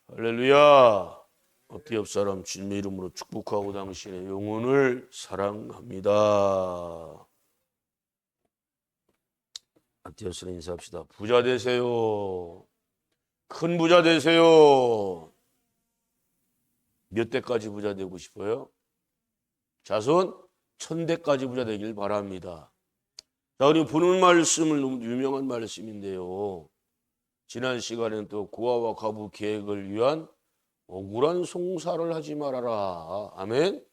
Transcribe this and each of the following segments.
할렐루야. 어때 옆 사람 주님의 이름으로 축복하고 당신의 영혼을 사랑합니다. 안티어스는 인사합시다. 부자 되세요. 큰 부자 되세요. 몇 대까지 부자 되고 싶어요? 자손 1000대까지 부자 되길 바랍니다. 자, 우리 보는 말씀을 너무 유명한 말씀인데요. 지난 시간에는 또 고아와 과부 계획을 위한 억울한 송사를 하지 말아라. 아멘.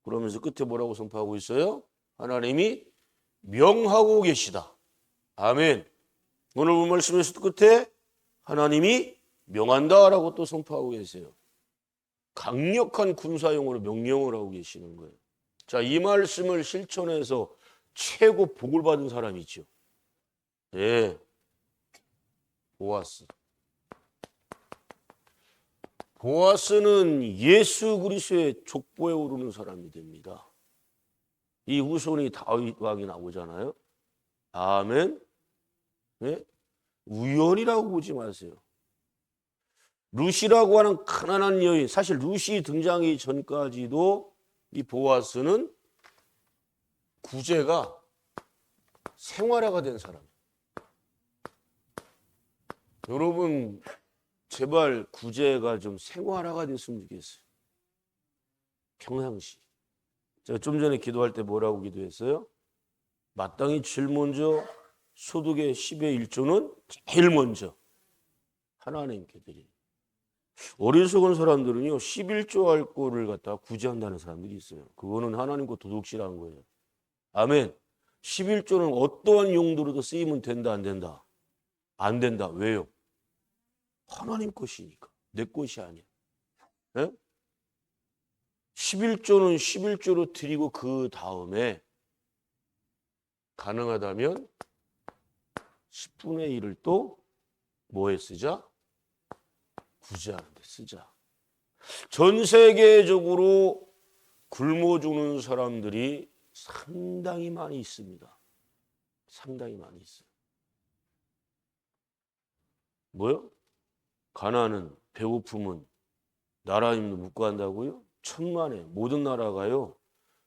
그러면서 끝에 뭐라고 선포하고 있어요? 하나님이 명하고 계시다. 아멘. 오늘 본 말씀에서도 끝에 하나님이 명한다라고 또 선포하고 계세요. 강력한 군사용으로 명령을 하고 계시는 거예요. 자, 이 말씀을 실천해서 최고 복을 받은 사람이 있죠. 네. 보아스. 보아스는 예수 그리스도의 족보에 오르는 사람이 됩니다. 이 후손이 다윗 왕이 나오잖아요. 아멘. 네? 우연이라고 보지 마세요. 루시라고 하는 가난한 여인, 사실 루시 등장하기 전까지도 이 보아스는 구제가 생활화가 된 사람. 여러분 제발 구제가 좀 생활화가 됐으면 좋겠어요. 평상시. 제가 좀 전에 기도할 때 뭐라고 기도했어요? 마땅히 제일 먼저 소득의 10의 1조는 제일 먼저 하나님께 드리는. 어리석은 사람들은요 11조 할 거를 갖다가 구제한다는 사람들이 있어요. 그거는 하나님과 도둑질하는 거예요. 아멘. 11조는 어떠한 용도로도 쓰이면 된다 안 된다? 안 된다. 왜요? 하나님 것이니까. 내 것이 아니야. 네? 11조는 11조로 드리고 그 다음에 가능하다면 10분의 1을 또 뭐에 쓰자? 구제하는 데 쓰자. 전 세계적으로 굶어 죽는 사람들이 상당히 많이 있습니다. 상당히 많이 있어요. 뭐요? 가난은, 배고픔은 나라 힘도 묻고 한다고요? 천만에 모든 나라가요.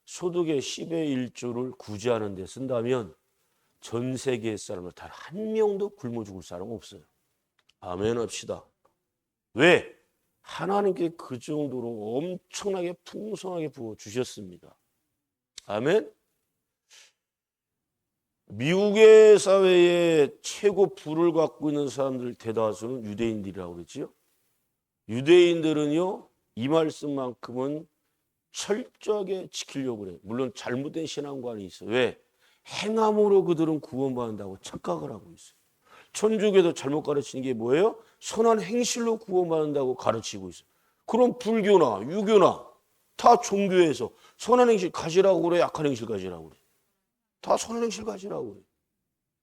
소득의 10의 1조를 구제하는 데 쓴다면 전 세계 사람들 단 한 명도 굶어 죽을 사람 없어요. 아멘 합시다. 왜? 하나님께 그 정도로 엄청나게 풍성하게 부어주셨습니다. 아멘. 미국의 사회에 최고 부를 갖고 있는 사람들 대다수는 유대인들이라고 그랬지요. 유대인들은요 이 말씀만큼은 철저하게 지키려고 그래요. 물론 잘못된 신앙관이 있어요. 왜? 행함으로 그들은 구원받는다고 착각을 하고 있어요. 천주교도 잘못 가르치는 게 뭐예요? 선한 행실로 구원받는다고 가르치고 있어요. 그럼 불교나 유교나 다 종교에서 선한 행실 가지라고 그래, 악한 행실 가지라고 그래. 다 선한 행실 가지라고 그래.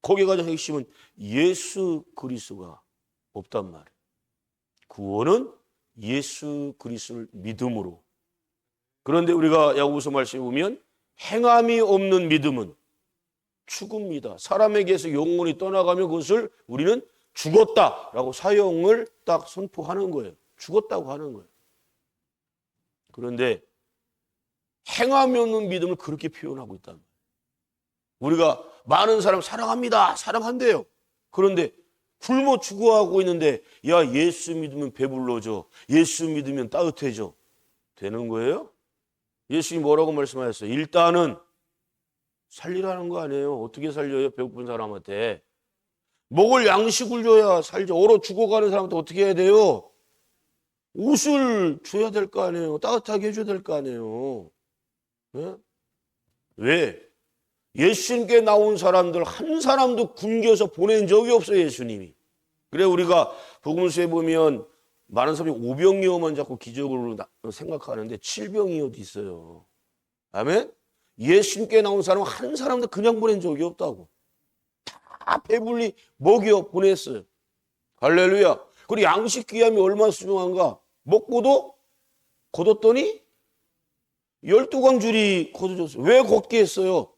거기에 가장 핵심은 예수 그리스도가 없단 말이에요. 구원은 예수 그리스도를 믿음으로. 그런데 우리가 야고보서 말씀에 보면 행함이 없는 믿음은 죽음이다. 사람에게서 영혼이 떠나가면 그것을 우리는 죽었다라고 사형을 딱 선포하는 거예요. 죽었다고 하는 거예요. 그런데 행함이 없는 믿음을 그렇게 표현하고 있단 말이에요. 우리가 많은 사람 사랑합니다. 사랑한대요. 그런데 굶어 죽어가고 있는데 야 예수 믿으면 배불러져. 예수 믿으면 따뜻해져. 되는 거예요? 예수님이 뭐라고 말씀하셨어요? 일단은 살리라는 거 아니에요. 어떻게 살려요? 배고픈 사람한테. 먹을 양식을 줘야 살죠. 얼어 죽어가는 사람한테 어떻게 해야 돼요? 옷을 줘야 될 거 아니에요. 따뜻하게 해줘야 될 거 아니에요. 네? 왜? 예수님께 나온 사람들 한 사람도 굶겨서 보낸 적이 없어요. 예수님이. 그래 우리가 복음서에 보면 많은 사람이 오병이어만 자꾸 기적으로 생각하는데 칠병이어도 있어요. 아멘? 예수님께 나온 사람은 한 사람도 그냥 보낸 적이 없다고. 다 배불리 먹여 보냈어요. 할렐루야. 그리고 양식 귀함이 얼마나 소중한가. 먹고도 걷었더니 12광줄이 걷어졌어요. 왜 걷게 했어요?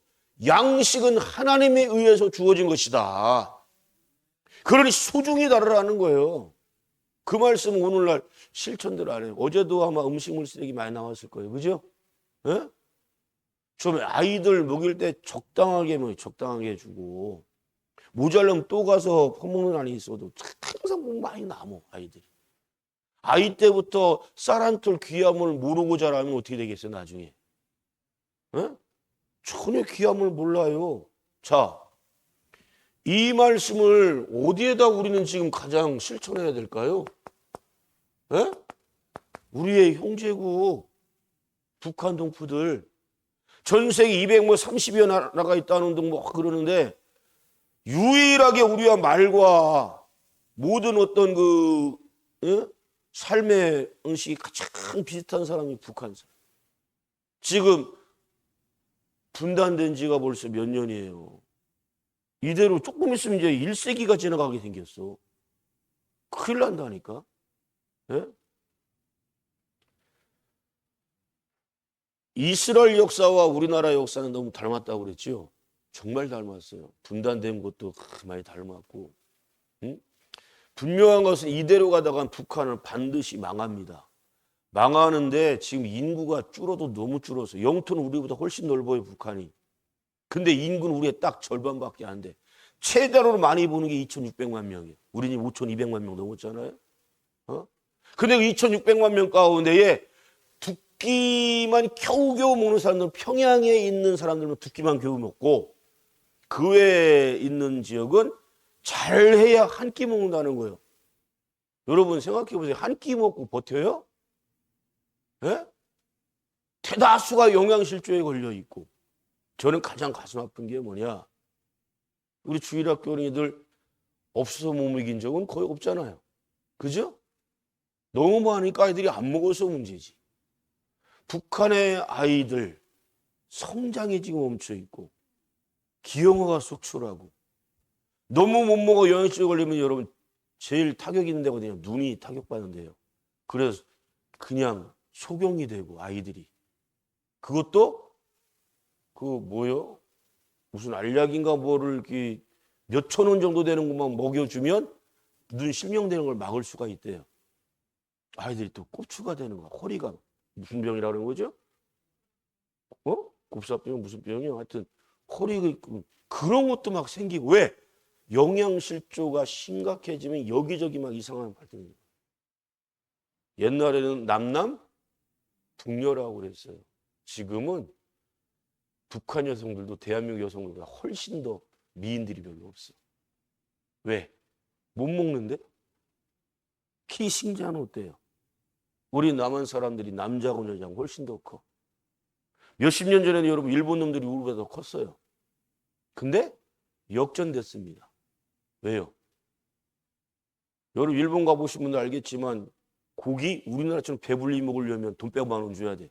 양식은 하나님에 의해서 주어진 것이다. 그러니 소중히 다루라는 거예요. 그 말씀은 오늘날 실천들 안 해요. 어제도 아마 음식물 쓰레기 많이 나왔을 거예요. 그죠? 예? 좀 아이들 먹일 때 적당하게 해주고, 모자르면 또 가서 퍼먹는 날이 있어도 항상 많이 남어, 아이들이. 아이 때부터 쌀 한 톨 귀함을 모르고 자라면 어떻게 되겠어요, 나중에? 예? 전혀 귀함을 몰라요. 자, 이 말씀을 어디에다 우리는 지금 가장 실천해야 될까요? 예? 우리의 형제국, 북한 동포들, 전 세계 230여 나라가 있다는 등 뭐 그러는데, 유일하게 우리와 말과 모든 어떤 예? 삶의 응식이 가장 비슷한 사람이 북한 사람. 지금 분단된 지가 벌써 몇 년이에요. 이대로 조금 있으면 이제 1세기가 지나가게 생겼어. 큰일 난다니까. 예? 이스라엘 역사와 우리나라 역사는 너무 닮았다고 그랬죠. 정말 닮았어요. 분단된 것도 많이 닮았고. 응? 분명한 것은 이대로 가다가 북한은 반드시 망합니다. 망하는데 지금 인구가 줄어도 너무 줄어서 영토는 우리보다 훨씬 넓어요, 북한이. 근데 인구는 우리의 딱 절반밖에 안 돼. 최대로 많이 보는 게 2,600만 명이에요. 우리는 5,200만 명 넘었잖아요. 근데 그 2,600만 명 가운데에 두 끼만 겨우겨우 먹는 사람들은 평양에 있는 사람들은 두 끼만 겨우 먹고 그 외에 있는 지역은 잘해야 한 끼 먹는다는 거예요. 여러분 생각해 보세요. 한 끼 먹고 버텨요? 예? 대다수가 영양실조에 걸려 있고. 저는 가장 가슴 아픈 게 뭐냐? 우리 주일학교 어린이들 없어서 못 먹인 적은 거의 없잖아요. 그죠? 너무 많으니까 아이들이 안 먹어서 문제지. 북한의 아이들 성장이 지금 멈춰 있고 기형아가 속출하고 너무 못 먹어 영양실조 걸리면 여러분 제일 타격 있는 데거든요. 눈이 타격받는데요. 그래서 그냥 소경이 되고 아이들이 그것도 뭐요? 무슨 알약인가 뭐를 이렇게 몇천 원 정도 되는 것만 먹여주면 눈 실명되는 걸 막을 수가 있대요. 아이들이 또 꼽추가 되는 거야. 허리가 무슨 병이라고 그러는 거죠? 곱사병 무슨 병이요? 하여튼 허리가 있고 그런 것도 막 생기고 왜? 영양실조가 심각해지면 여기저기 막 이상한 발전이 돼요. 옛날에는 남남 북녀라고 그랬어요. 지금은 북한 여성들도 대한민국 여성들보다 훨씬 더 미인들이 별로 없어. 왜? 못 먹는데? 키 신장은 어때요? 우리 남한 사람들이 남자하고 여자하고 훨씬 더 커. 몇십 년 전에는 여러분 일본 놈들이 우리보다 더 컸어요. 근데 역전됐습니다. 왜요? 여러분 일본 가보신 분들 알겠지만 고기 우리나라처럼 배불리 먹으려면 돈 빼고 10,000원 줘야 돼.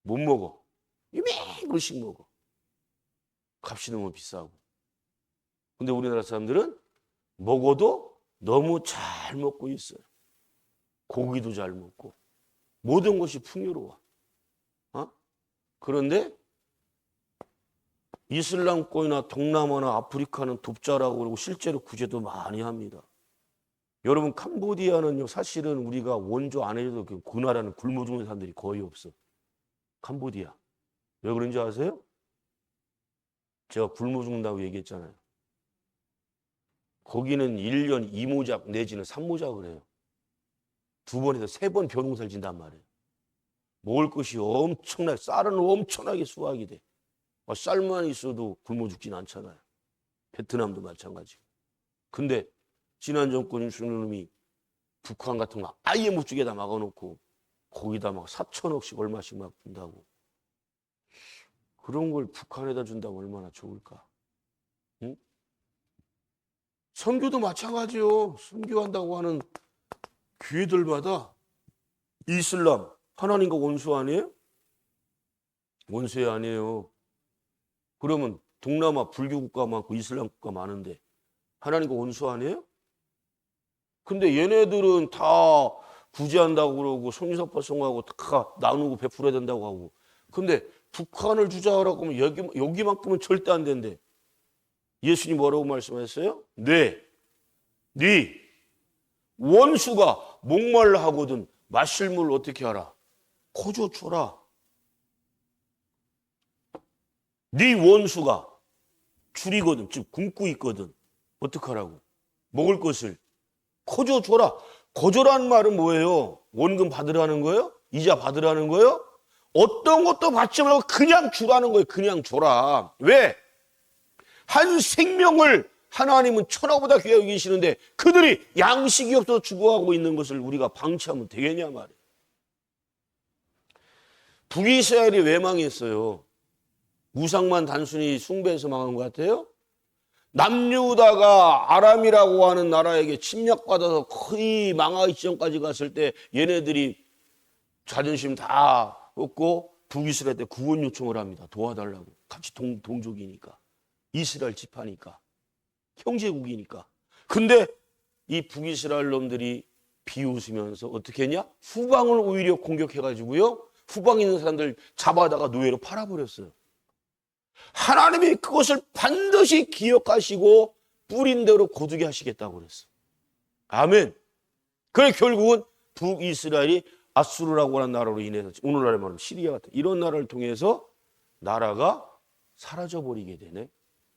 못 먹어. 이매그씩 먹어. 값이 너무 비싸고. 근데 우리나라 사람들은 먹어도 너무 잘 먹고 있어요. 고기도 잘 먹고 모든 것이 풍요로워. 그런데 이슬람권이나 동남아나 아프리카는 돕자라고 그러고 실제로 구제도 많이 합니다. 여러분 캄보디아는요 사실은 우리가 원조 안 해도 그 나라는 굶어 죽는 사람들이 거의 없어. 캄보디아. 왜 그런지 아세요? 제가 굶어 죽는다고 얘기했잖아요. 거기는 1년 2모작 내지는 3모작을 해요. 2번에서 3번 벼농사를 진단 말이에요. 먹을 것이 엄청나게 쌀은 엄청나게 수확이 돼. 쌀만 있어도 굶어 죽진 않잖아요. 베트남도 마찬가지고. 근데 지난 정권이 주는 놈이 북한 같은 거 아예 못 주게 다 막아놓고 거기다 막 4천억씩 얼마씩 막 준다고. 그런 걸 북한에다 준다면 얼마나 좋을까? 응? 선교도 마찬가지요. 선교한다고 하는 교회들마다 이슬람 하나님과 원수 아니에요? 원수 아니에요. 그러면 동남아 불교 국가 많고 이슬람 국가 많은데 하나님과 원수 아니에요? 근데 얘네들은 다 구제한다고 그러고 성리사파 성하고 다 나누고 베풀어야 된다고 하고 근데 북한을 주자라고 하면 여기만큼은 절대 안 된대. 예수님 뭐라고 말씀하셨어요? 네, 네 원수가 목말라 하거든 마실 물 어떻게 하라? 거저 줘라. 네 원수가 줄이거든, 즉 굶고 있거든. 어떡하라고? 먹을 것을 거저 줘라. 거저라는 말은 뭐예요? 원금 받으라는 거예요? 이자 받으라는 거예요? 어떤 것도 받지 말고 그냥 주라는 거예요. 그냥 줘라. 왜? 한 생명을 하나님은 천하보다 귀하게 여기시는데 그들이 양식이 없어서 죽어가고 있는 것을 우리가 방치하면 되겠냐 말이에요. 북이스라엘이 왜 망했어요? 우상만 단순히 숭배해서 망한 것 같아요? 남유다가 아람이라고 하는 나라에게 침략받아서 거의 망하기 직전까지 갔을 때 얘네들이 자존심 다 얻고 북이스라엘 때 구원 요청을 합니다. 도와달라고. 같이 동족이니까. 이스라엘 지파니까. 형제국이니까. 근데 이 북이스라엘 놈들이 비웃으면서 어떻게 했냐? 후방을 오히려 공격해가지고요. 후방에 있는 사람들 잡아다가 노예로 팔아버렸어요. 하나님이 그것을 반드시 기억하시고 뿌린 대로 거두게 하시겠다고 그랬어. 아멘. 그래 결국은 북이스라엘이 아수르라고 하는 나라로 인해서 오늘날에 말하면 시리아 같은 이런 나라를 통해서 나라가 사라져버리게 되네.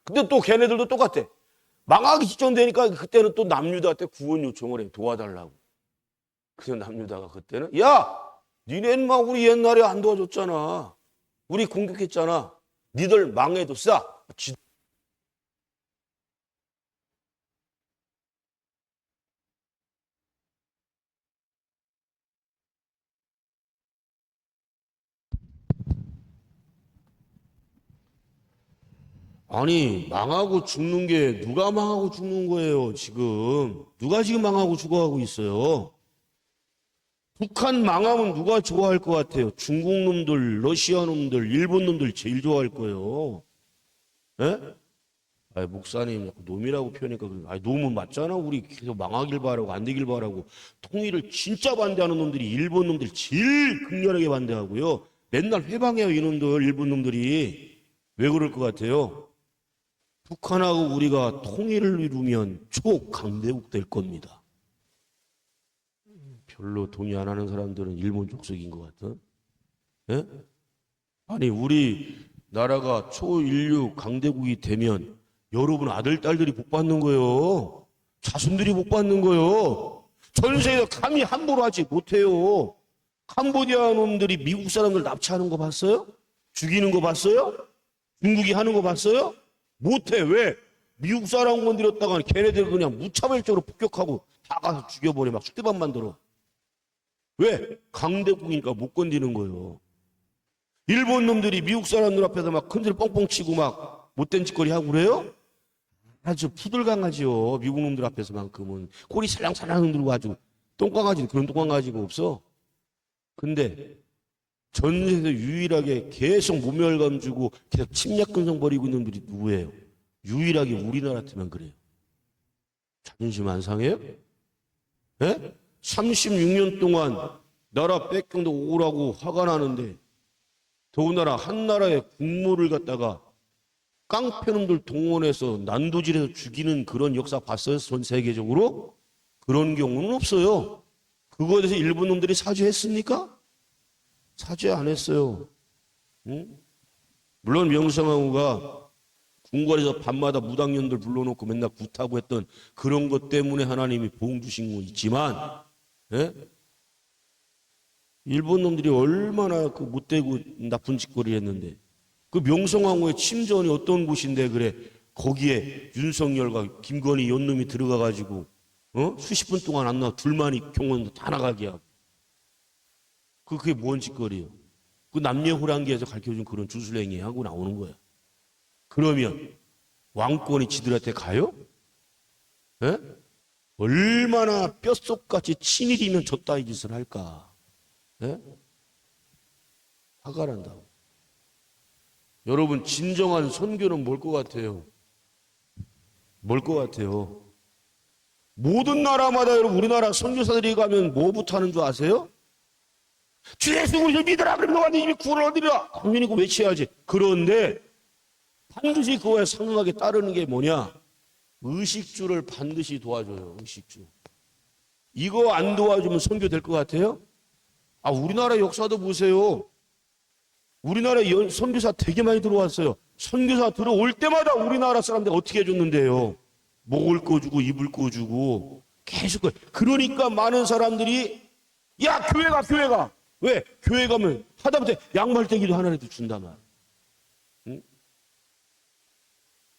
근데 또 걔네들도 똑같아. 망하기 직전 되니까 그때는 또 남유다한테 구원 요청을 해. 도와달라고. 그래서 남유다가 그때는 야! 니네는 막 우리 옛날에 안 도와줬잖아. 우리 공격했잖아. 니들 망해도 싸. 아니 망하고 죽는 게 누가 망하고 죽는 거예요 지금. 누가 지금 망하고 죽어가고 있어요. 북한 망하면 누가 좋아할 것 같아요? 중국 놈들, 러시아 놈들, 일본 놈들 제일 좋아할 거예요. 예? 아니, 목사님 놈이라고 표현하니까 아니, 놈은 맞잖아. 우리 계속 망하길 바라고 안 되길 바라고. 통일을 진짜 반대하는 놈들이 일본 놈들 제일 극렬하게 반대하고요. 맨날 회방해요 이놈들. 일본 놈들이. 왜 그럴 것 같아요? 북한하고 우리가 통일을 이루면 초강대국 될 겁니다. 별로 동의 안 하는 사람들은 일본 족속인 것 같은. 예? 아니 우리 나라가 초인류 강대국이 되면 여러분 아들 딸들이 복 받는 거예요. 자손들이 복 받는 거예요. 전 세계에서 감히 함부로 하지 못해요. 캄보디아 놈들이 미국 사람들 납치하는 거 봤어요? 죽이는 거 봤어요? 중국이 하는 거 봤어요? 못해. 왜? 미국 사람 건드렸다가 걔네들 그냥 무차별적으로 폭격하고 다 가서 죽여버려. 막 숙대밥 만들어. 왜? 강대국이니까 못 건드리는 거예요. 일본 놈들이 미국 사람들 앞에서 막 큰소리 뻥뻥 치고 막 못된 짓거리 하고 그래요? 아주 푸들강아지요. 미국 놈들 앞에서만큼은 꼬리 살랑살랑 흔들고 아주 똥강아지 그런 똥강아지가 없어. 근데 전 세계에서 유일하게 계속 모멸감 주고 계속 침략 근성 벌이고 있는 분들이 누구예요? 유일하게 우리나라 때만 그래요. 자존심 안 상해요? 예? 36년 동안 나라 뺏겨도 오라고 화가 나는데 더군다나 한 나라의 국무를 갖다가 깡패놈들 동원해서 난도질해서 죽이는 그런 역사 봤어요? 전 세계적으로? 그런 경우는 없어요. 그거에 대해서 일본 놈들이 사죄했습니까? 사죄 안 했어요. 응? 물론 명성황후가 궁궐에서 밤마다 무당년들 불러놓고 맨날 굿하고 했던 그런 것 때문에 하나님이 보응 주신 거 있지만, 예? 일본 놈들이 얼마나 그 못되고 나쁜 짓거리를 했는데, 그 명성황후의 침전이 어떤 곳인데 그래 거기에 윤석열과 김건희 연놈이 들어가가지고 수십 분 동안 안 나와 둘만이 경호원도 다 나가게 하고. 그게 뭔 짓거리예요? 그 남녀호랑기에서 가르쳐준 그런 주술행위 하고 나오는 거야. 그러면 왕권이 지들한테 가요? 예? 얼마나 뼛속같이 친일이면 저따위 짓을 할까? 예? 화가 난다고. 여러분 진정한 선교는 뭘 것 같아요? 뭘 것 같아요? 모든 나라마다 여러분 우리나라 선교사들이 가면 뭐부터 하는 줄 아세요? 주 예수 그리스도 믿으라 그러면 너가 네 입에 구원을 얻으리라 당연히 그거 외쳐야지. 그런데 반드시 그거에 상응하게 따르는 게 뭐냐? 의식주를 반드시 도와줘요. 의식주. 이거 안 도와주면 선교 될 것 같아요? 우리나라 역사도 보세요. 우리나라에 선교사 되게 많이 들어왔어요. 선교사 들어올 때마다 우리나라 사람들 어떻게 해줬는데요? 목을 꺼주고 입을 꺼주고 계속. 그러니까 많은 사람들이 야 교회 가. 왜? 교회 가면 하다못해 양말대기도 하나라도 준단 말이야. 응?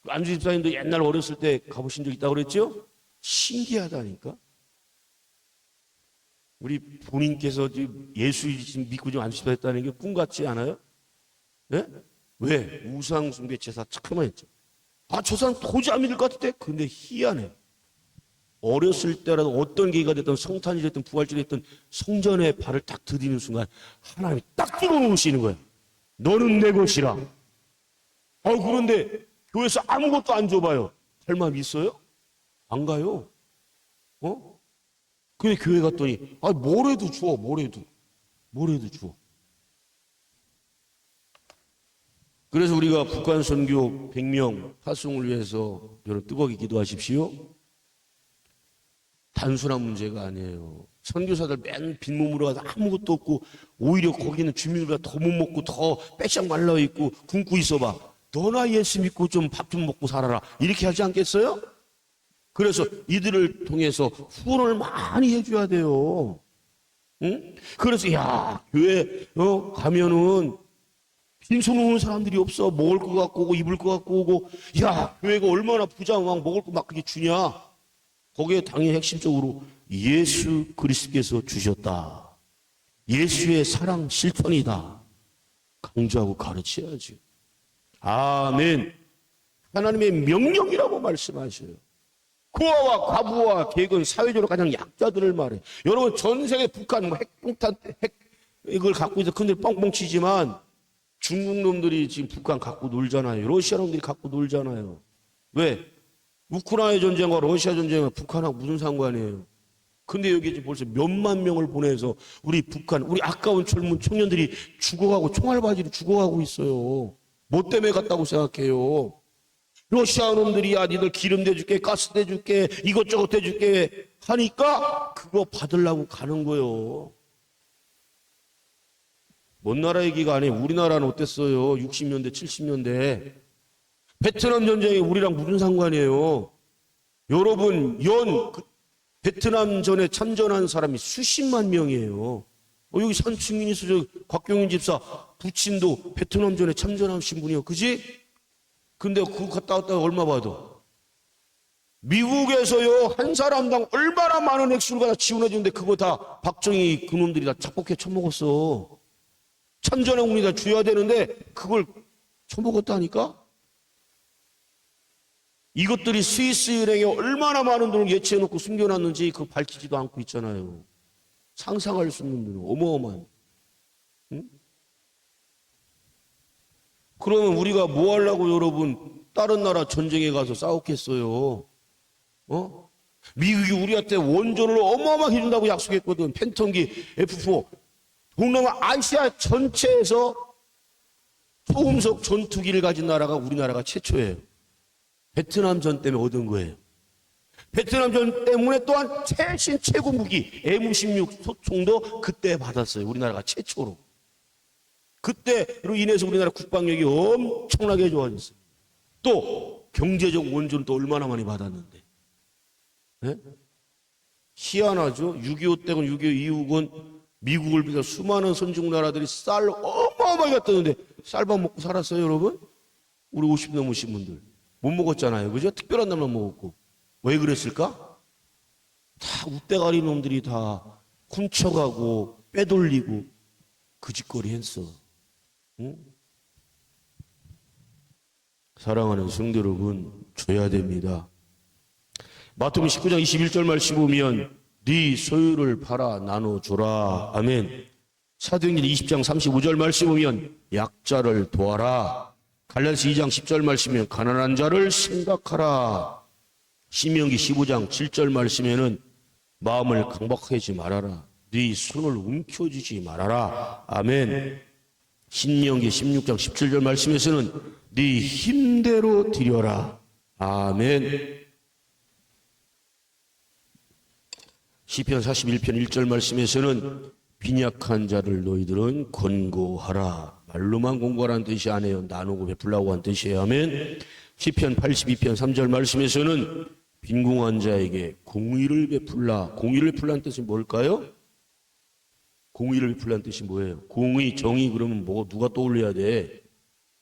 안주 집사님도 옛날 어렸을 때 가보신 적 있다고 그랬죠? 신기하다니까. 우리 본인께서 예수 믿고 좀 안주 집사 했다는 게 꿈 같지 않아요? 네? 왜? 우상숭배 제사 착하만 했죠. 저 사람 도저히 안 믿을 것 같은데? 근데 희한해. 어렸을 때라도 어떤 계기가 됐든 성탄이 됐든 부활절이 됐든 성전에 발을 딱 들이는 순간 하나님이 딱 뚫어놓으시는 거예요. 너는 내 것이라. 그런데 교회에서 아무것도 안 줘봐요. 할 마음 있어요? 안 가요. 근데 교회 갔더니 뭐래도 줘. 뭐래도 줘. 그래서 우리가 북한 선교 100명 파송을 위해서 여러분 뜨겁게 기도하십시오. 단순한 문제가 아니에요. 선교사들 맨 빈몸으로 가서 아무것도 없고 오히려 거기는 주민들보다 더 못 먹고 더 빼짝 말라 있고 굶고 있어봐. 너나 예수 믿고 좀 밥 좀 먹고 살아라. 이렇게 하지 않겠어요? 그래서 이들을 통해서 후원을 많이 해줘야 돼요. 응? 그래서 교회 가면은 빈손 오는 사람들이 없어. 먹을 거 갖고 오고 입을 거 갖고 오고. 교회가 얼마나 부자 막 먹을 거 막 그렇게 주냐. 거기에 당연히 핵심적으로 예수 그리스도께서 주셨다. 예수의 사랑 실천이다. 강조하고 가르쳐야지. 아멘. 하나님의 명령이라고 말씀하셔요. 고아와 과부와 객은 사회적으로 가장 약자들을 말해. 여러분 전 세계 북한 핵폭탄 핵을 갖고 있어 큰들 뻥뻥 치지만 중국 놈들이 지금 북한 갖고 놀잖아요. 러시아 놈들이 갖고 놀잖아요. 왜? 우크라이나 전쟁과 러시아 전쟁과 북한하고 무슨 상관이에요? 근데 여기 지금 벌써 몇만 명을 보내서 우리 북한, 우리 아까운 젊은 청년들이 죽어가고 총알바지로 죽어가고 있어요. 뭐 때문에 갔다고 생각해요? 러시아 놈들이 니들 기름 대줄게, 가스 대줄게, 이것저것 대줄게 하니까 그거 받으려고 가는 거예요. 먼 나라 얘기가 아니에요. 우리나라는 어땠어요? 60년대, 70년대. 베트남 전쟁이 우리랑 무슨 상관이에요? 여러분, 베트남 전에 참전한 사람이 수십만 명이에요. 여기 산층민이 있어, 곽경윤 집사, 부친도 베트남 전에 참전하신 분이요. 그지? 근데 그거 갔다 왔다 얼마 받아? 미국에서요, 한 사람당 얼마나 많은 액수를 갖다 지원해 주는데 그거 다 박정희 그놈들이 다 착복해 처먹었어. 참전해국이 다 줘야 되는데 그걸 처먹었다니까? 이것들이 스위스 은행에 얼마나 많은 돈을 예치해놓고 숨겨놨는지 그거 밝히지도 않고 있잖아요. 상상할 수 없는 돈, 어마어마한. 응? 그러면 우리가 뭐 하려고 여러분 다른 나라 전쟁에 가서 싸웠겠어요? 미국이 우리한테 원전을 어마어마하게 준다고 약속했거든. 팬텀기 F4. 동남아 아시아 전체에서 초음속 전투기를 가진 나라가 우리나라가 최초예요. 베트남전 때문에 얻은 거예요. 베트남전 때문에 또한 최신 최고 무기 M16 소총도 그때 받았어요. 우리나라가 최초로. 그때로 인해서 우리나라 국방력이 엄청나게 좋아졌어요. 또 경제적 원조는 또 얼마나 많이 받았는데. 네? 희한하죠. 6.25 때건 6.25 이후건 미국을 비롯한 수많은 선진국 나라들이 쌀 어마어마하게 갖다 줬는데 쌀밥 먹고 살았어요, 여러분? 우리 50 넘으신 분들. 못 먹었잖아요. 그죠? 특별한 날만 먹었고. 왜 그랬을까? 다 웃대가리 놈들이 다 훔쳐가고 빼돌리고 그 짓거리 했어. 응? 사랑하는 성도 여러분, 줘야 됩니다. 마태복음 19장 21절 말씀 보면 네 소유를 팔아 나눠줘라. 아멘. 사도행전 20장 35절 말씀 보면 약자를 도와라. 갈라디아서 2장 10절 말씀이면 가난한 자를 생각하라. 신명기 15장 7절 말씀에는 마음을 강박하게 하지 말아라. 네 손을 움켜쥐지 말아라. 아멘. 신명기 16장 17절 말씀에서는 네 힘대로 드려라. 아멘. 시편 41편 1절 말씀에서는 빈약한 자를 너희들은 권고하라. 말로만 권고하라는 뜻이 아니에요. 나누고 베풀라고 한 뜻이에요. 아멘. 시편 82편 3절 말씀에서는 빈궁한 자에게 공의를 베풀라. 공의를 베풀라는 뜻이 뭘까요? 공의를 베풀라는 뜻이 뭐예요? 공의, 정의 그러면 뭐 누가 떠올려야 돼?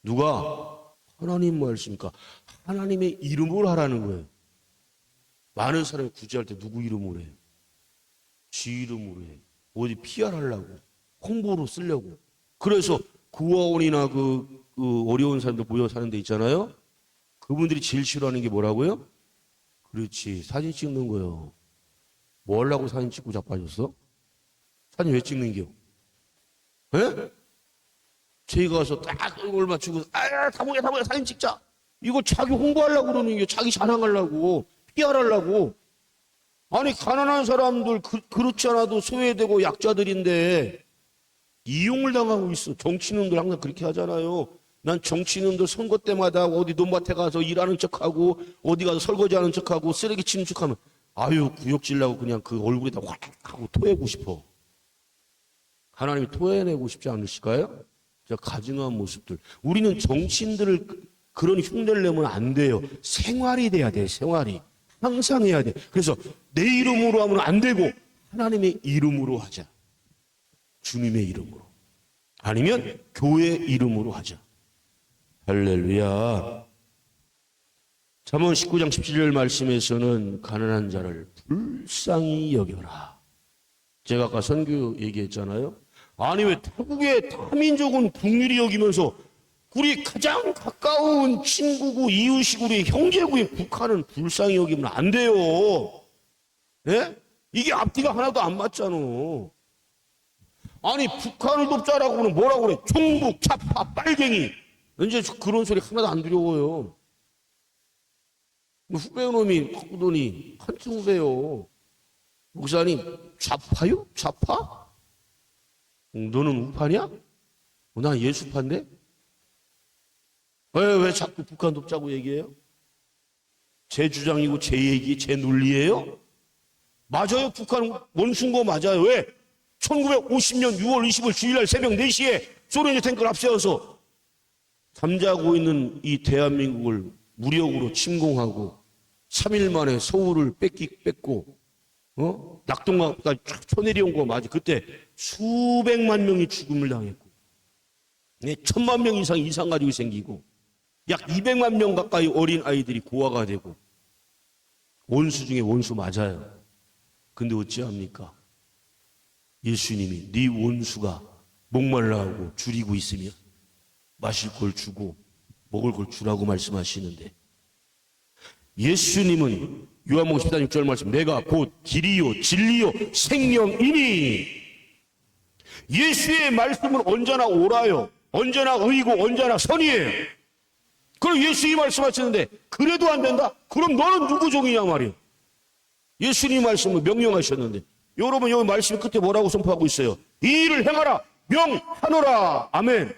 누가? 하나님 말씀이니까 하나님의 이름으로 하라는 거예요. 많은 사람이 구제할 때 누구 이름으로 해요? 지 이름으로 해요. 어디 PR하려고 홍보로 쓰려고. 그래서 구화원이나 그 어려운 사람들 모여 사는 데 있잖아요. 그분들이 제일 싫어하는 게 뭐라고요? 그렇지, 사진 찍는 거요. 뭐 하려고 사진 찍고 자빠졌어? 사진 왜 찍는겨? 에? 저희가 가서 딱 얼굴 맞추고 다 모여 사진 찍자. 이거 자기 홍보하려고 그러는 게, 자기 자랑하려고, PR하려고. 아니 가난한 사람들 그렇지 않아도 소외되고 약자들인데 이용을 당하고 있어. 정치인들 항상 그렇게 하잖아요. 난 정치인들 선거 때마다 어디 논밭에 가서 일하는 척하고 어디 가서 설거지하는 척하고 쓰레기 치는 척하면 아유 구역질라고 그냥 그 얼굴에다 확 하고 토해고 싶어. 하나님이 토해내고 싶지 않으실까요? 저 가증한 모습들. 우리는 정치인들을 그런 흉내를 내면 안 돼요. 생활이 돼야 돼. 생활이. 항상 해야 돼. 그래서 내 이름으로 하면 안 되고 하나님의 이름으로 하자. 주님의 이름으로. 아니면 교회 이름으로 하자. 할렐루야. 잠언 19장 17절 말씀에서는 가난한 자를 불쌍히 여겨라. 제가 아까 선교 얘기했잖아요. 아니 왜 타국의 타민족은 긍휼히 여기면서 우리 가장 가까운 친구고 이웃이고 우리 형제고인 북한은 불쌍히 여기면 안 돼요. 예? 이게 앞뒤가 하나도 안 맞잖아. 아니 북한을 돕자라고 그러면 뭐라고 그래? 종북, 차파, 빨갱이. 이제 그런 소리 하나도 안 두려워요. 후배놈이 바꾸더니 한참 후배요. 목사님 좌파요? 좌파? 너는 우파냐? 나 예수파인데? 왜 자꾸 북한 돕자고 얘기해요? 제 주장이고 제 얘기, 제 논리예요? 맞아요. 북한 원수인 거 맞아요. 왜? 1950년 6월 20일 주일날 새벽 4시에 소련이 탱크를 앞세워서 잠자고 있는 이 대한민국을 무력으로 침공하고 3일 만에 서울을 뺏고 낙동강까지 쫙 쳐내려온 거 맞아. 그때 수백만 명이 죽음을 당했고 1000만 명 이상 이상 가지고 생기고 약 200만 명 가까이 어린 아이들이 고아가 되고 원수 중에 원수 맞아요. 근데 어찌합니까? 예수님이 네 원수가 목말라하고 줄이고 있으면 마실 걸 주고 먹을 걸 주라고 말씀하시는데 예수님은 요한복음 14장 6절 말씀 내가 곧 길이요 진리요 생명이니 예수의 말씀은 언제나 옳아요. 언제나 의고 언제나 선이에요. 그럼 예수님이 말씀하시는데 그래도 안 된다? 그럼 너는 누구 종이냐 말이에요. 예수님 말씀을 명령하셨는데 여러분 여기 말씀 끝에 뭐라고 선포하고 있어요? 이 일을 행하라 명하노라. 아멘.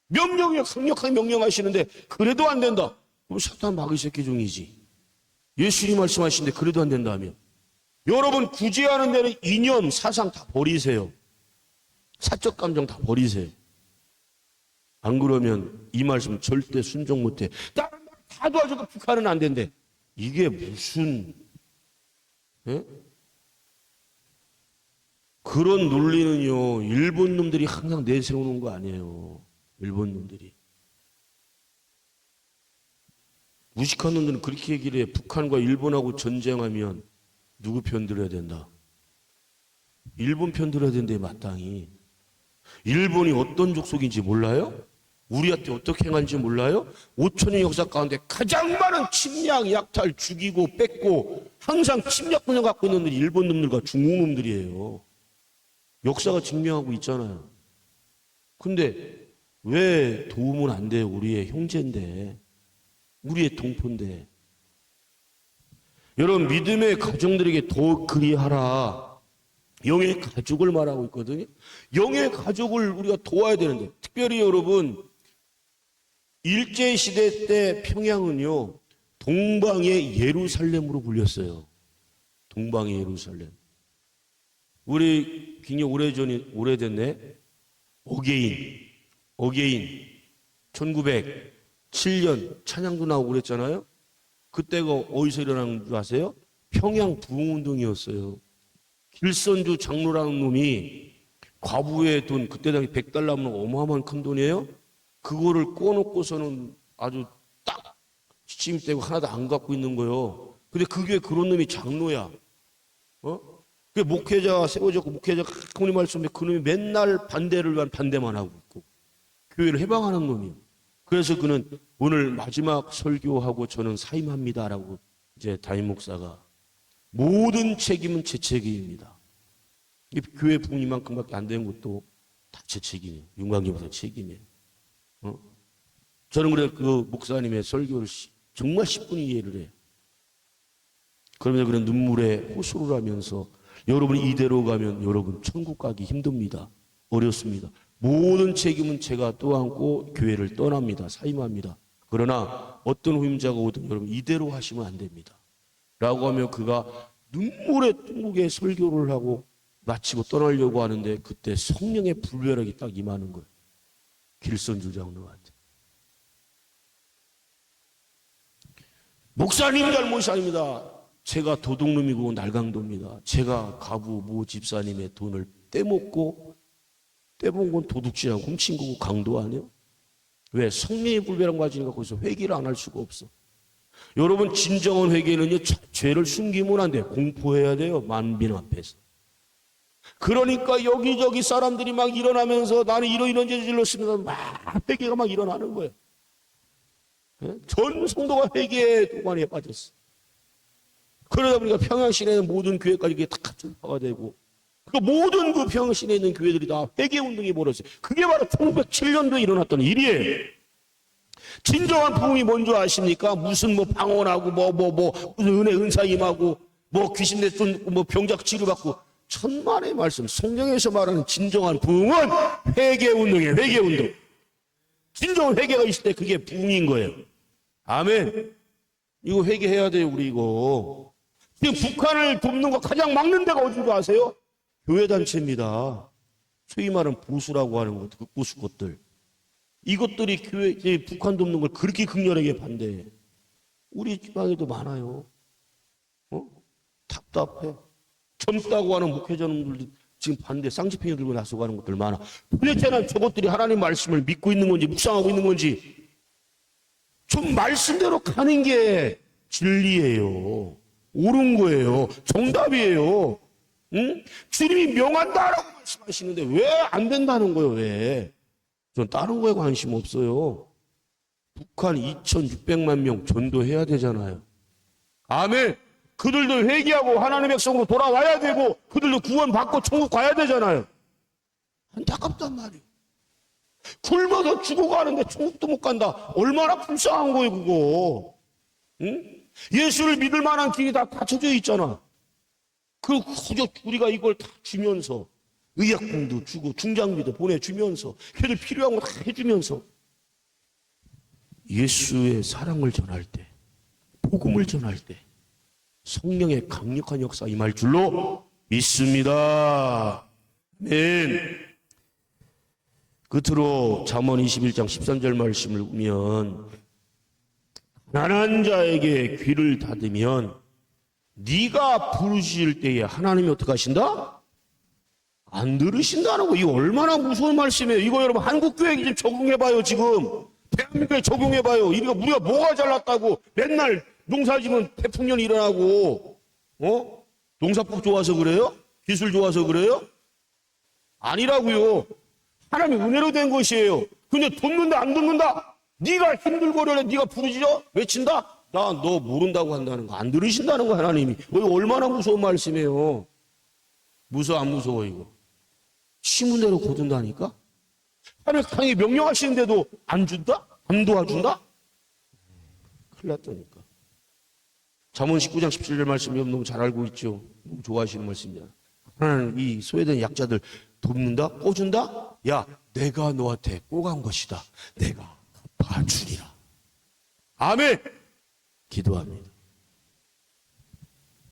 명령이 강력하게 명령하시는데 그래도 안 된다. 그럼 사탄 마귀 새끼 종이지. 예수님 말씀하시는데 그래도 안 된다면 여러분 구제하는 데는 이념 사상 다 버리세요. 사적 감정 다 버리세요. 안 그러면 이 말씀 절대 순종 못해. 다른 나라 다 도와줘도 북한은 안 된대. 이게 무슨 그런 논리는요 일본 놈들이 항상 내세우는 거 아니에요. 일본 놈들이 무식한 놈들은 그렇게 얘기를 해. 북한과 일본하고 전쟁하면 누구 편 들어야 된다? 일본 편 들어야 된대. 마땅히 일본이 어떤 족속인지 몰라요? 우리한테 어떻게 행한지 몰라요? 5천년 역사 가운데 가장 많은 침략, 약탈, 죽이고 뺏고 항상 침략군을 갖고 있는 놈들이 일본 놈들과 중국 놈들이에요. 역사가 증명하고 있잖아요. 근데 왜 도움은 안 돼요? 우리의 형제인데 우리의 동포인데. 여러분 믿음의 가정들에게 더 그리하라. 영의 가족을 말하고 있거든요. 영의 가족을 우리가 도와야 되는데 특별히 여러분 일제시대 때 평양은요 동방의 예루살렘으로 불렸어요. 동방의 예루살렘. 우리 굉장히 오래됐네. 어게인 1907년 찬양도 나오고 그랬잖아요. 그때가 어디서 일어난 줄 아세요? 평양 부흥운동이었어요. 길선주 장로라는 놈이 과부의 돈, 그때 당시 $100면 어마어마한 큰 돈이에요. 그거를 꺼놓고서는 아주 딱 시침이 떼고 하나도 안 갖고 있는 거예요. 근데 그게 그런 놈이 장로야. 그 목회자가 세워졌고, 목회자가 하나님 말씀에 그 놈이 맨날 반대를 위한 반대만 하고 있고, 교회를 해방하는 놈이에요. 그래서 그는 오늘 마지막 설교하고 저는 사임합니다라고 이제 담임 목사가, 모든 책임은 제 책임입니다. 교회 부흥이만큼밖에 안 되는 것도 다 제 책임이에요. 윤광기 목사 책임이에요. 저는 그래 그 목사님의 설교를 정말 10분 이해를 해요. 그러면 그런 눈물에 호소를 하면서, 여러분 이대로 가면 여러분 천국 가기 힘듭니다. 어렵습니다. 모든 책임은 제가 떠안고 교회를 떠납니다. 사임합니다. 그러나 어떤 후임자가 오든 여러분 이대로 하시면 안 됩니다. 라고 하면 그가 눈물의 뚜벅에 설교를 하고 마치고 떠나려고 하는데, 그때 성령의 불벼락이 딱 임하는 거예요. 길선주 장로한테. 목사님 잘못이 아닙니다. 제가 도둑놈이고 날강도입니다. 제가 가부 모 집사님의 돈을 떼먹은 건 도둑질하고 훔친 거고 강도 아니에요? 왜? 성령의 불벼락 맞으니까 거기서 회개를 안 할 수가 없어. 여러분 진정한 회개는요, 죄를 숨기면 안 돼요. 공포해야 돼요. 만민 앞에서. 그러니까 여기저기 사람들이 막 일어나면서 나는 이런 죄 질렀습니다. 막 회개가 막 일어나는 거예요. 전 성도가 회개의 도관에 빠졌어. 그러다 보니까 평양시내에 있는 모든 교회까지 이게 다 전파가 되고, 그 모든 그 평양시내에 있는 교회들이 다 회개 운동이 벌어졌어요. 그게 바로 1907년도에 일어났던 일이에요. 진정한 부흥이 뭔지 아십니까? 무슨 뭐 방언하고 무슨 은혜 은사 임하고 뭐 귀신 내쫓고 뭐 병작 치료받고, 천만의 말씀, 성경에서 말하는 진정한 부흥은 회개 운동이에요. 회개 운동. 진정한 회개가 있을 때 그게 부흥인 거예요. 아멘. 이거 회개해야 돼요, 우리 이거. 지금 북한을 돕는 거 가장 막는 데가 어딘 줄 아세요? 교회단체입니다. 소위 말하는 보수라고 하는 것들, 그 보수 것들. 이것들이 북한 돕는 걸 그렇게 극렬하게 반대해. 우리 지방에도 많아요. 답답해. 젊다고 하는 목회자놈들도 지금 반대 쌍지팽이 들고 나서고 하는 것들 많아. 도대체는 저것들이 하나님 말씀을 믿고 있는 건지 묵상하고 있는 건지 좀 말씀대로 가는 게 진리예요. 옳은 거예요. 정답이에요. 응? 주님이 명한다라고 말씀하시는데 왜 안 된다는 거예요? 왜? 전 다른 거에 관심 없어요. 북한 2,600만 명 전도해야 되잖아요. 아멘. 그들도 회개하고 하나님의 백성으로 돌아와야 되고, 그들도 구원받고 천국 가야 되잖아요. 안타깝단 말이에요. 굶어서 죽어가는데 천국도 못 간다. 얼마나 불쌍한 거예요, 그거. 응? 예수를 믿을 만한 길이 다 갖춰져 있잖아. 그저 우리가 이걸 다 주면서, 의약품도 주고 중장비도 보내주면서, 걔들 필요한 거 다 해주면서, 예수의 사랑을 전할 때, 복음을 전할 때 성령의 강력한 역사 임할 줄로 믿습니다. 아멘. 끝으로 잠언 21장 13절 말씀을 보면, 가난한 자에게 귀를 닫으면 네가 부르실 때에 하나님이 어떻게 하신다? 안 들으신다는 거. 이거 얼마나 무서운 말씀이에요. 이거 여러분 한국교회 좀 적용해봐요. 지금 대한민국에 적용해봐요. 우리가 뭐가 잘났다고 맨날 농사지면 태풍년이 일어나고, 농사법 좋아서 그래요? 기술 좋아서 그래요? 아니라고요. 하나님의 은혜로 된 것이에요. 근데 돕는다 안 돕는다? 네가 힘들고려래. 네가 부르짖어 외친다? 나 너 모른다고 한다는 거. 안 들으신다는 거. 하나님이. 이거 얼마나 무서운 말씀이에요. 무서워 안 무서워 이거? 시문대로 거둔다니까? 하나님 강히 명령하시는데도 안 준다? 안 도와준다? 큰일 났다니까. 잠언 19장 17절 말씀 너무 잘 알고 있죠. 너무 좋아하시는 말씀이야. 하나님 이 소외된 약자들 돕는다? 꿔준다? 야, 내가 너한테 꿔간 것이다. 내가 갚아주리라. 아멘. 기도합니다.